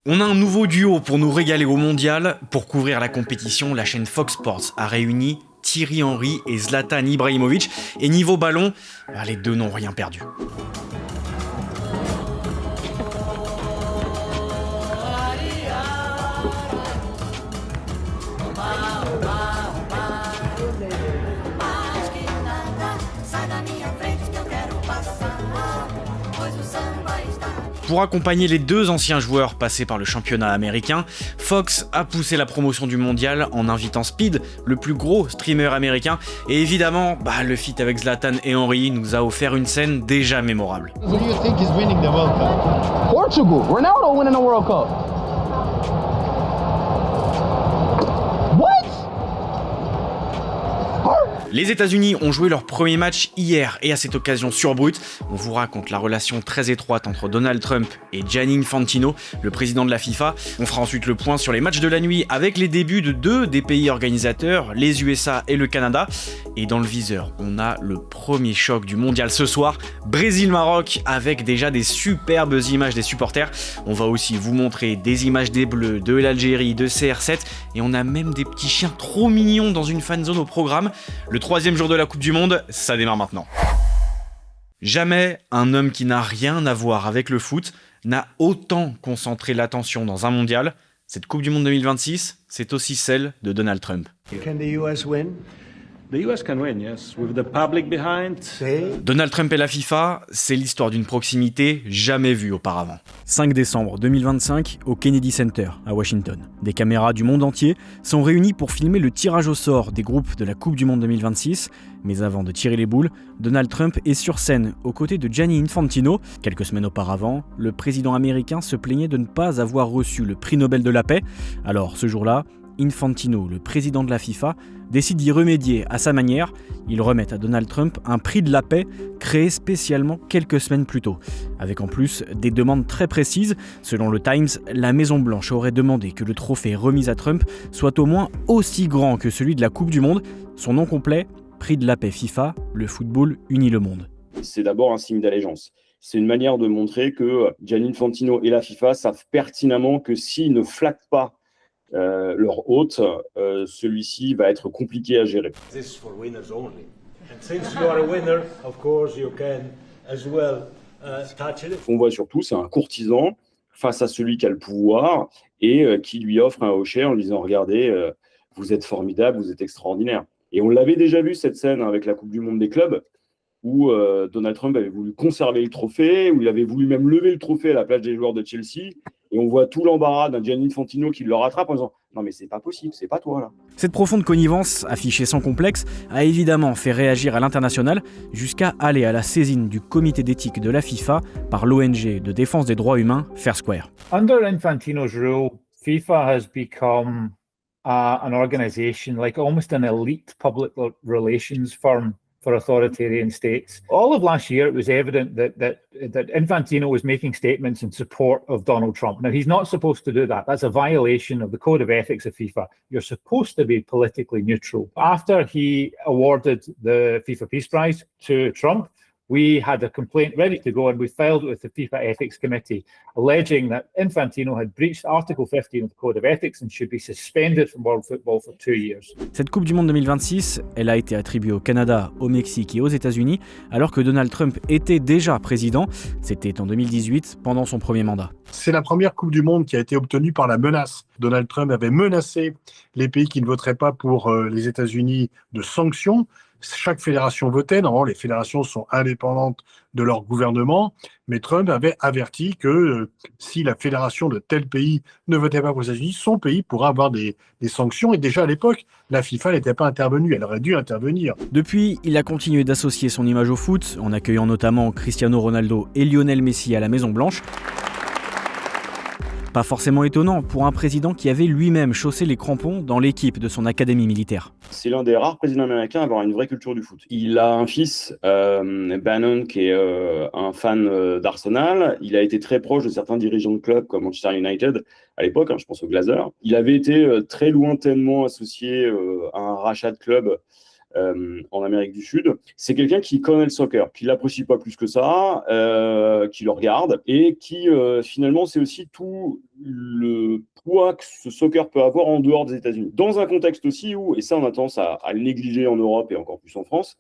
On a un nouveau duo pour nous régaler au mondial. Pour couvrir la compétition, la chaîne Fox Sports a réuni Thierry Henry et Zlatan Ibrahimovic. Et niveau ballon, les deux n'ont rien perdu. Pour accompagner les deux anciens joueurs passés par le championnat américain, Fox a poussé la promotion du mondial en invitant Speed, le plus gros streamer américain, et évidemment, le feat avec Zlatan et Henry nous a offert une scène déjà mémorable. Who do you think is winning the World Cup? Portugal. Ronaldo winning the World Cup. Les États-Unis ont joué leur premier match hier et à cette occasion sur Brut, on vous raconte la relation très étroite entre Donald Trump et Gianni Infantino, le président de la FIFA. On fera ensuite le point sur les matchs de la nuit avec les débuts de deux des pays organisateurs, les USA et le Canada. Et dans le viseur, on a le premier choc du mondial ce soir, Brésil-Maroc, avec déjà des superbes images des supporters. On va aussi vous montrer des images des Bleus, de l'Algérie, de CR7 et on a même des petits chiens trop mignons dans une fan zone au programme. Le troisième jour de la Coupe du Monde, ça démarre maintenant. Jamais un homme qui n'a rien à voir avec le foot n'a autant concentré l'attention dans un mondial. Cette Coupe du Monde 2026, c'est aussi celle de Donald Trump. Can the US win? The US can win, yes, with the public behind. Donald Trump et la FIFA, c'est l'histoire d'une proximité jamais vue auparavant. 5 décembre 2025, au Kennedy Center, à Washington. Des caméras du monde entier sont réunies pour filmer le tirage au sort des groupes de la Coupe du Monde 2026. Mais avant de tirer les boules, Donald Trump est sur scène aux côtés de Gianni Infantino. Quelques semaines auparavant, le président américain se plaignait de ne pas avoir reçu le prix Nobel de la paix. Alors, ce jour-là, Infantino, le président de la FIFA, décide d'y remédier à sa manière. Il remet à Donald Trump un prix de la paix créé spécialement quelques semaines plus tôt. Avec en plus des demandes très précises. Selon le Times, la Maison-Blanche aurait demandé que le trophée remis à Trump soit au moins aussi grand que celui de la Coupe du Monde. Son nom complet, Prix de la paix FIFA, le football unit le monde. C'est d'abord un signe d'allégeance. C'est une manière de montrer que Gianni Infantino et la FIFA savent pertinemment que s'ils ne flattent pas leur hôte, celui-ci va être compliqué à gérer. This is for winners only. And since you are a winner, of course you can as well touch it. Ce qu'on voit surtout, c'est un courtisan face à celui qui a le pouvoir et qui lui offre un hochet en lui disant « Regardez, vous êtes formidable, vous êtes extraordinaire ». Et on l'avait déjà vu cette scène avec la Coupe du Monde des clubs où Donald Trump avait voulu conserver le trophée, où il avait voulu même lever le trophée à la place des joueurs de Chelsea. Et on voit tout l'embarras d'un Gianni Infantino qui le rattrape en disant « Non mais c'est pas possible, c'est pas toi là ». Cette profonde connivence, affichée sans complexe, a évidemment fait réagir à l'international jusqu'à aller à la saisine du comité d'éthique de la FIFA par l'ONG de défense des droits humains Fair Square. Under Infantino's rule, FIFA has become an organization like almost an elite public relations firm for authoritarian states. All of last year, it was evident that Infantino was making statements in support of Donald Trump. Now, he's not supposed to do that. That's a violation of the code of ethics of FIFA. You're supposed to be politically neutral. After he awarded the FIFA Peace Prize to Trump, we had a complaint ready to go and we filed it with the FIFA Ethics Committee, alleging that Infantino had breached Article 15 of the Code of Ethics and should be suspended from world football for 2 years. Cette Coupe du Monde 2026, elle a été attribuée au Canada, au Mexique et aux États-Unis, alors que Donald Trump était déjà président. C'était en 2018, pendant son premier mandat. C'est la première Coupe du Monde qui a été obtenue par la menace. Donald Trump avait menacé les pays qui ne voteraient pas pour les États-Unis de sanctions. Chaque fédération votait. Normalement, les fédérations sont indépendantes de leur gouvernement. Mais Trump avait averti que si la fédération de tel pays ne votait pas pour les États-Unis, son pays pourrait avoir des sanctions. Et déjà à l'époque, la FIFA n'était pas intervenue. Elle aurait dû intervenir. Depuis, il a continué d'associer son image au foot, en accueillant notamment Cristiano Ronaldo et Lionel Messi à la Maison-Blanche. Pas forcément étonnant pour un président qui avait lui-même chaussé les crampons dans l'équipe de son académie militaire. C'est l'un des rares présidents américains à avoir une vraie culture du foot. Il a un fils, Bannon, qui est un fan d'Arsenal. Il a été très proche de certains dirigeants de clubs comme Manchester United à l'époque, je pense aux Glazers. Il avait été très lointainement associé à un rachat de club en Amérique du Sud. C'est quelqu'un qui connaît le soccer, qui l'apprécie pas plus que ça, qui le regarde et qui finalement c'est aussi tout le poids que ce soccer peut avoir en dehors des États-Unis. Dans un contexte aussi où, et ça on a tendance à le négliger en Europe et encore plus en France,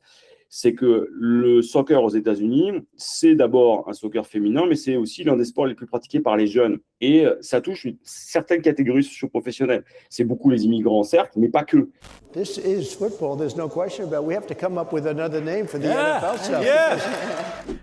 c'est que le soccer aux États-Unis, c'est d'abord un soccer féminin, mais c'est aussi l'un des sports les plus pratiqués par les jeunes. Et ça touche une certaine catégorie socio-professionnelle. C'est beaucoup les immigrants, certes, mais pas que. This is football, there's no question about it. We have to come up with another name for the NFL stuff. Yeah.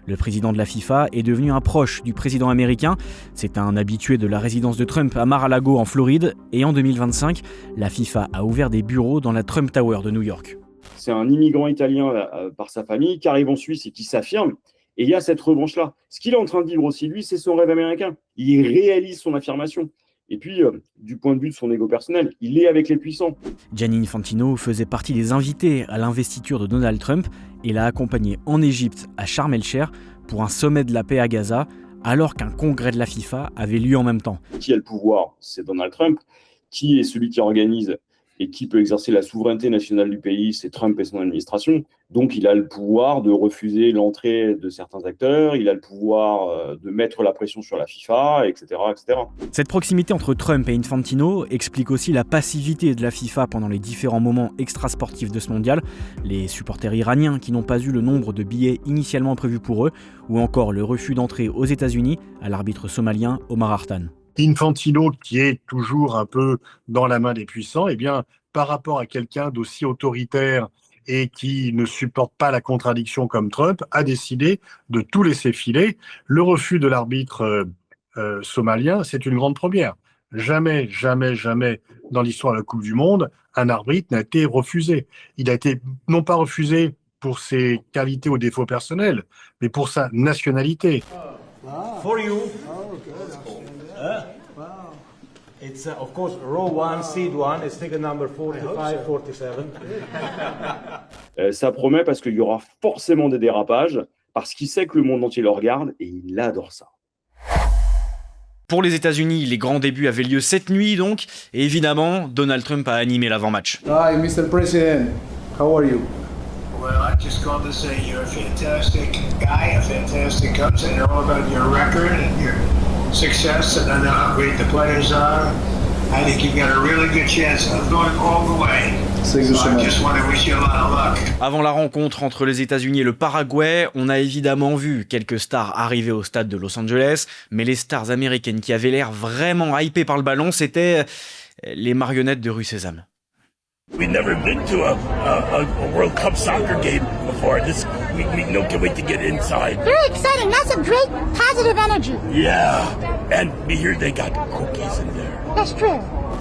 Le président de la FIFA est devenu un proche du président américain. C'est un habitué de la résidence de Trump à Mar-a-Lago en Floride. Et en 2025, la FIFA a ouvert des bureaux dans la Trump Tower de New York. C'est un immigrant italien par sa famille qui arrive en Suisse et qui s'affirme. Et il y a cette revanche-là. Ce qu'il est en train de vivre aussi, lui, c'est son rêve américain. Il réalise son affirmation. Et puis, du point de vue de son ego personnel, il est avec les puissants. Gianni Infantino faisait partie des invités à l'investiture de Donald Trump et l'a accompagné en Égypte, à Sharm el-Sheikh, pour un sommet de la paix à Gaza, alors qu'un congrès de la FIFA avait lieu en même temps. Qui a le pouvoir? C'est Donald Trump. Qui est celui qui organise et qui peut exercer la souveraineté nationale du pays? C'est Trump et son administration. Donc il a le pouvoir de refuser l'entrée de certains acteurs, il a le pouvoir de mettre la pression sur la FIFA, etc., etc. Cette proximité entre Trump et Infantino explique aussi la passivité de la FIFA pendant les différents moments extrasportifs de ce mondial, les supporters iraniens qui n'ont pas eu le nombre de billets initialement prévus pour eux, ou encore le refus d'entrée aux États-Unis à l'arbitre somalien Omar Hartan. Infantino, qui est toujours un peu dans la main des puissants, eh bien, par rapport à quelqu'un d'aussi autoritaire et qui ne supporte pas la contradiction comme Trump, a décidé de tout laisser filer. Le refus de l'arbitre somalien, c'est une grande première. Jamais, jamais, jamais dans l'histoire de la Coupe du Monde, un arbitre n'a été refusé. Il a été non pas refusé pour ses qualités ou défauts personnels, mais pour sa nationalité. For you. It's of course row 1, seed 1, it's ticket number 45, 47. Ça promet parce qu'il y aura forcément des dérapages, parce qu'il sait que le monde entier le regarde et il adore ça. Pour les États-Unis, les grands débuts avaient lieu cette nuit donc, et évidemment, Donald Trump a animé l'avant-match. Hi, Mr. President. How are you? Well, I just called to say you're a fantastic guy, a fantastic coach. I know about your record and your success, and I know how great the players are. I think you've got a really good chance of going all the way. So I just want to wish you a lot of luck. Avant la rencontre entre les États-Unis et le Paraguay, on a évidemment vu quelques stars arriver au stade de Los Angeles, mais les stars américaines qui avaient l'air vraiment hypées par le ballon, c'était les marionnettes de Rue Sésame. We've never been to a World Cup soccer game before. We can't wait to get inside. Very exciting. Lots of great positive energy. Yeah, and here they got cookies in there. That's true.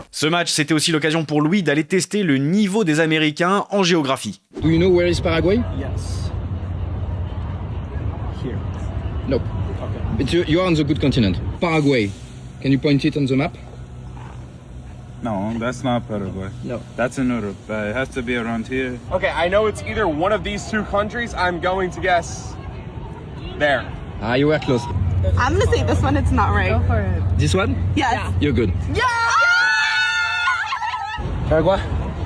Ce match, c'était aussi l'occasion pour Louis d'aller tester le niveau des Américains en géographie. Do you know where is Paraguay? Yes. Here. Nope. Okay. You're on the good continent. Paraguay. Can you point it on the map? No, that's not Paraguay. No. That's in Europe. It has to be around here. Okay, I know it's either one of these two countries. I'm going to guess there. Ah, you were close. I'm gonna say this one, it's not right. Go for it. This one? Yes. Yeah. You're good. Yeah! Paraguay?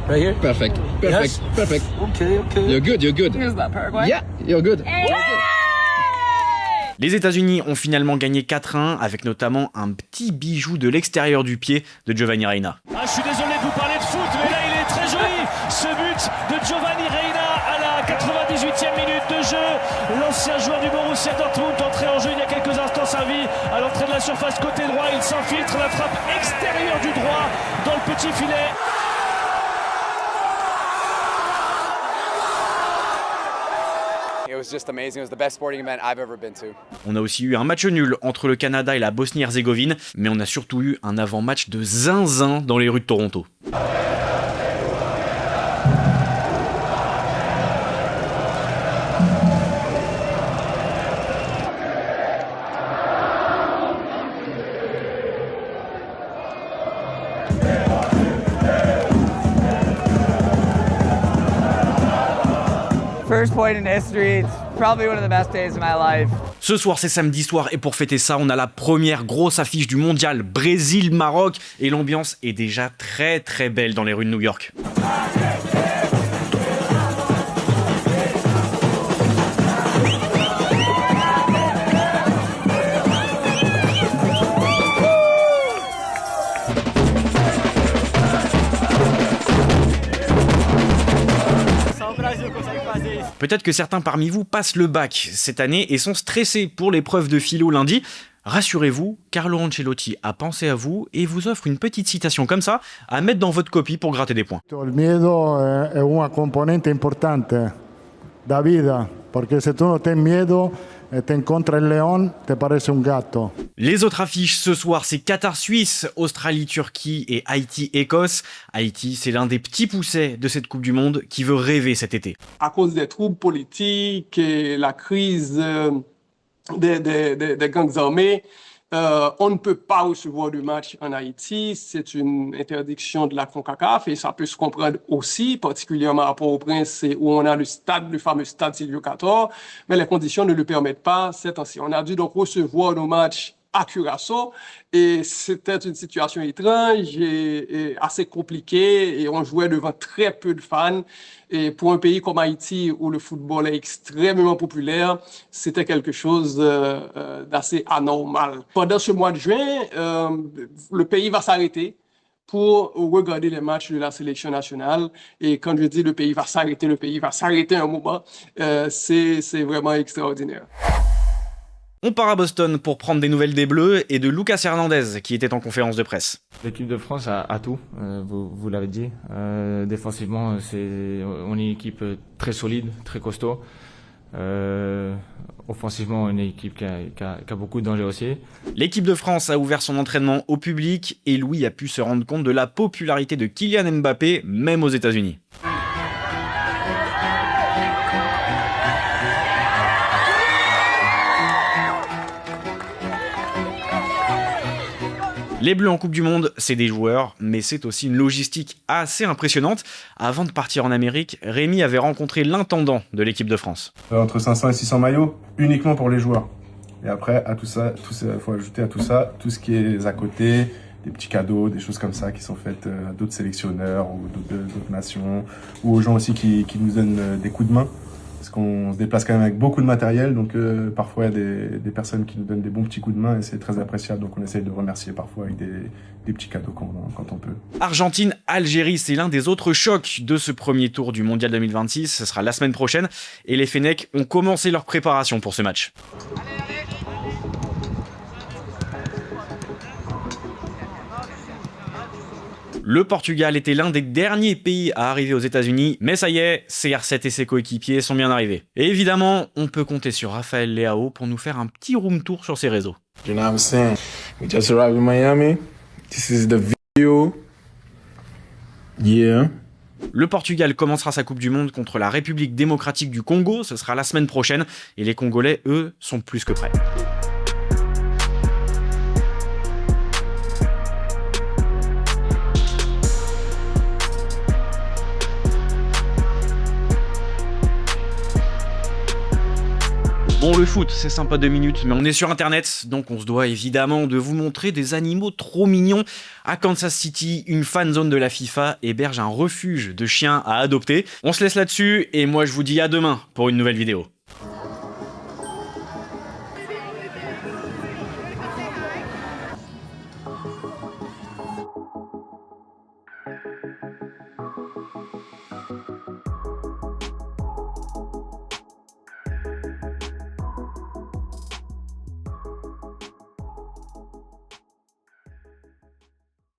Right here? Perfect. Yes. Perfect. Okay. You're good. Here's that Paraguay. Yeah, you're good. Hey! Les États-Unis ont finalement gagné 4-1 avec notamment un petit bijou de l'extérieur du pied de Giovanni Reina. Je suis désolé de vous parler de foot, mais là il est très joli. Ce but de Giovanni Reina à la 98e minute de jeu. L'ancien joueur du Borussia Dortmund entré en jeu il y a quelques instants servi à l'entrée de la surface côté droit. Il s'infiltre, la frappe extérieure du droit dans le petit filet. On a aussi eu un match nul entre le Canada et la Bosnie-Herzégovine, mais on a surtout eu un avant-match de zinzin dans les rues de Toronto. First point in history, it's probably one of the best days of my life. Ce soir, c'est samedi soir, et pour fêter ça, on a la première grosse affiche du mondial Brésil-Maroc, et l'ambiance est déjà très très belle dans les rues de New York. Peut-être que certains parmi vous passent le bac cette année et sont stressés pour l'épreuve de philo lundi. Rassurez-vous, Carlo Ancelotti a pensé à vous et vous offre une petite citation comme ça à mettre dans votre copie pour gratter des points. Il miedo è una componente importante da vida, perché se tu non hai miedo e te incontri il leone, te parece un gatto. Les autres affiches ce soir, c'est Qatar-Suisse, Australie-Turquie et Haïti-Écosse. Haïti, c'est l'un des petits poussets de cette Coupe du Monde qui veut rêver cet été. À cause des troubles politiques et la crise des gangs armés, on ne peut pas recevoir du match en Haïti. C'est une interdiction de la CONCACAF et ça peut se comprendre aussi, particulièrement à Port-au-Prince où on a le fameux stade Silvio Cator, mais les conditions ne le permettent pas ces temps-ci. On a dû donc recevoir nos matchs à Curaçao et c'était une situation étrange et assez compliquée et on jouait devant très peu de fans et pour un pays comme Haïti où le football est extrêmement populaire, c'était quelque chose d'assez anormal. Pendant ce mois de juin, le pays va s'arrêter pour regarder les matchs de la sélection nationale. Et quand je dis le pays va s'arrêter un moment, c'est vraiment extraordinaire. On part à Boston pour prendre des nouvelles des Bleus et de Lucas Hernandez qui était en conférence de presse. L'équipe de France a tout, vous l'avez dit. Défensivement, on est une équipe très solide, très costaud. Offensivement, on est une équipe qui a beaucoup de danger aussi. L'équipe de France a ouvert son entraînement au public et Louis a pu se rendre compte de la popularité de Kylian Mbappé, même aux États-Unis. Les Bleus en Coupe du Monde, c'est des joueurs, mais c'est aussi une logistique assez impressionnante. Avant de partir en Amérique, Rémi avait rencontré l'intendant de l'équipe de France. Entre 500 et 600 maillots, uniquement pour les joueurs. Et après, à tout ça, faut ajouter à tout ça, tout ce qui est à côté, des petits cadeaux, des choses comme ça qui sont faites à d'autres sélectionneurs ou d'autres nations, ou aux gens aussi qui nous donnent des coups de main. Parce qu'on se déplace quand même avec beaucoup de matériel, donc parfois il y a des personnes qui nous donnent des bons petits coups de main et c'est très appréciable, donc on essaye de remercier parfois avec des petits cadeaux quand on peut. Argentine-Algérie, c'est l'un des autres chocs de ce premier tour du Mondial 2026, ce sera la semaine prochaine, et les Fennecs ont commencé leur préparation pour ce match. Le Portugal était l'un des derniers pays à arriver aux États-Unis, mais ça y est, CR7 et ses coéquipiers sont bien arrivés. Et évidemment, on peut compter sur Raphaël Leao pour nous faire un petit room tour sur ses réseaux. You know what I'm saying? We just arrived in Miami. This is the video. Yeah. Le Portugal commencera sa Coupe du Monde contre la République démocratique du Congo, ce sera la semaine prochaine, et les Congolais, eux, sont plus que prêts. Bon, le foot, c'est sympa 2 minutes, mais on est sur Internet, donc on se doit évidemment de vous montrer des animaux trop mignons. À Kansas City, une fan zone de la FIFA héberge un refuge de chiens à adopter. On se laisse là-dessus, et moi je vous dis à demain pour une nouvelle vidéo.